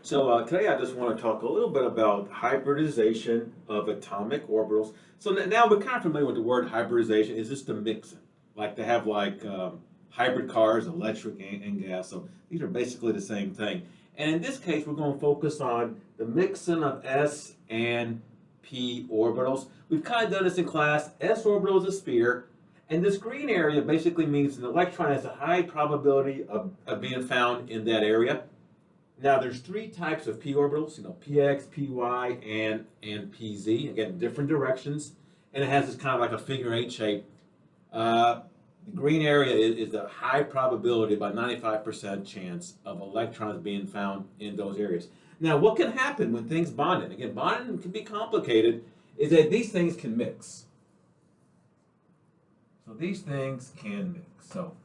So today I just want to talk a little bit about hybridization of atomic orbitals. So now we're kind of familiar with the word hybridization. Is just the mixing, like they have hybrid cars, electric and gas. So these are basically the same thing. And in this case, we're going to focus on the mixing of s and p orbitals. We've kind of done this in class. S orbital is a sphere, and this green area basically means an electron has a high probability of being found in that area. Now there's three types of p orbitals, px, py, and pz. Again, different directions, and it has this kind of like a figure eight shape. The green area is the high probability, about 95% chance of electrons being found in those areas. Now, what can happen when things bonding? Again, bonding can be complicated. Is that these things can mix. So these things can mix. So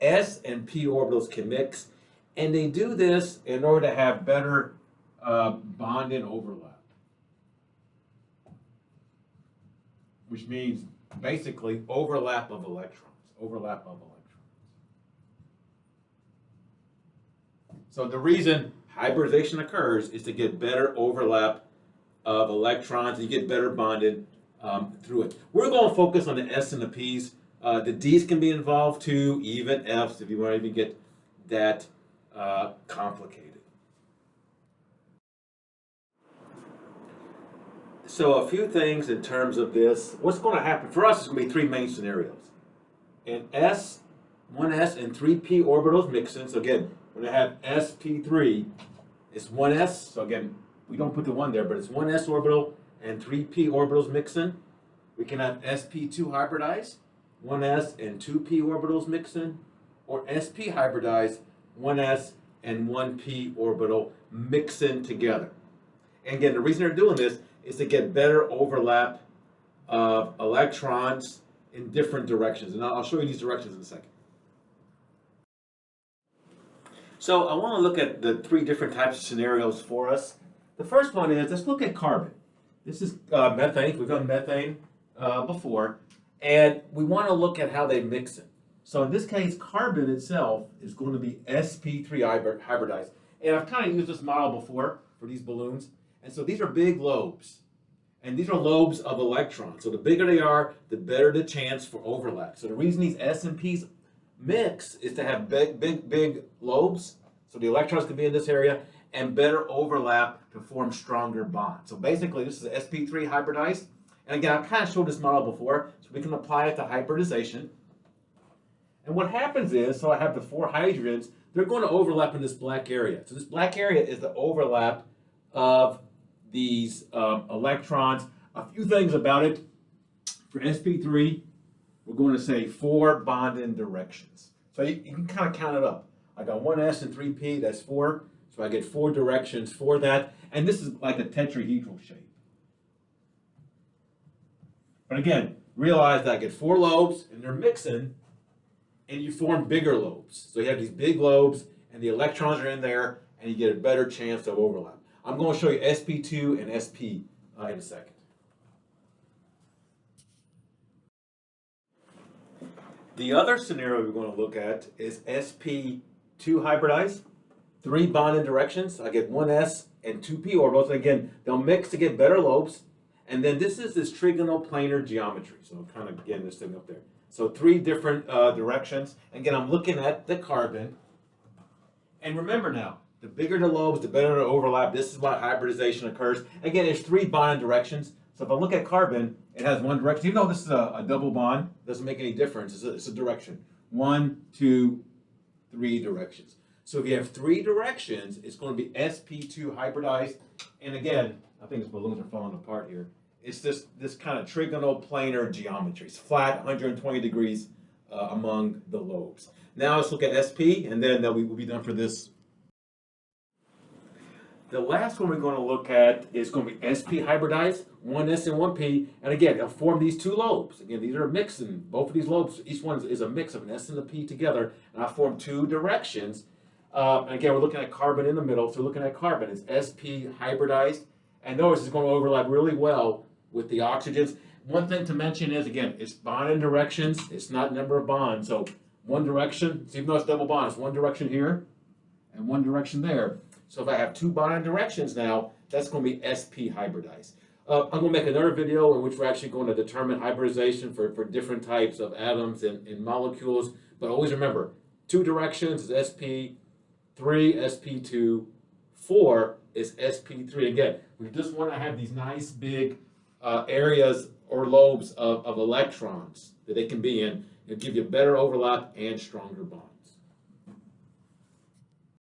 s and p orbitals can mix. And they do this in order to have better bonding overlap, which means basically overlap of electrons. So the reason hybridization occurs is to get better overlap of electrons. You get better bonded through it. We're going to focus on the S and the P's. The D's can be involved too, even F's if you want to even get that complicated. So a few things in terms of this. What's going to happen for us is going to be three main scenarios. In S, 1s and 3p orbitals mixing. So again, when I have sp3, it's 1s. So again, we don't put the 1 there, but it's 1s orbital and 3p orbitals mixing. We can have sp2 hybridized, 1s and 2p orbitals mixing, or sp hybridized, 1s and 1p orbital mixing together. And again, the reason they're doing this is to get better overlap of electrons in different directions. And I'll show you these directions in a second. So I want to look at the three different types of scenarios for us. The first one is, let's look at carbon. This is methane. We've done methane before. And we want to look at how they mix it. So in this case, carbon itself is going to be sp3 hybridized. And I've kind of used this model before for these balloons. And so these are big lobes. And these are lobes of electrons. So the bigger they are, the better the chance for overlap. So the reason these S and P's mix is to have big lobes. So the electrons can be in this area and better overlap to form stronger bonds. So basically, this is sp3 hybridized. And again, I've kind of showed this model before, so we can apply it to hybridization. And what happens is, so I have the four hydrogens, they're going to overlap in this black area. So this black area is the overlap of these electrons. A few things about it. For sp3, we're going to say 4 bonding directions. So you can kind of count it up. I got 1s and 3p, that's 4. So I get 4 directions for that. And this is like a tetrahedral shape. But again, realize that I get 4 lobes, and they're mixing, and you form bigger lobes. So you have these big lobes, and the electrons are in there, and you get a better chance of overlap. I'm going to show you sp2 and sp in a second. The other scenario we're going to look at is sp2 hybridized, 3 bonding directions. I get 1s and 2p orbitals. And again, they'll mix to get better lobes. And then this is this trigonoplanar geometry. So I'm kind of getting this thing up there. So 3 different directions. Again, I'm looking at the carbon. And remember now, the bigger the lobes, the better the overlap. This is why hybridization occurs. Again, there's 3 bonding directions. So if I look at carbon, it has 1 direction. Even though this is a double bond, it doesn't make any difference. It's a direction. 1, 2, 3 directions. So if you have 3 directions, it's going to be sp2 hybridized. And again, I think these balloons are falling apart here. It's this kind of trigonoplanar geometry. It's flat, 120 degrees among the lobes. Now let's look at sp, and then we will be done for this. The last one we're going to look at is going to be sp hybridized, 1s and 1p. And again, they'll form these 2 lobes. Again, these are a mix, and both of these lobes, each one is a mix of an s and a p together. And I form 2 directions. And again, we're looking at carbon in the middle. So we're looking at carbon. It's sp hybridized. And notice it's going to overlap really well with the oxygens. One thing to mention is, again, it's bonding directions. It's not number of bonds. So one direction, so even though it's double bond, it's one direction here and one direction there. So if I have two bonding directions now, that's going to be sp hybridized. I'm going to make another video in which we're actually going to determine hybridization for different types of atoms and molecules. But always remember, two directions is sp, 3 sp2, 4 is sp3. Again, we just want to have these nice big areas or lobes of electrons that they can be in and give you better overlap and stronger bonds.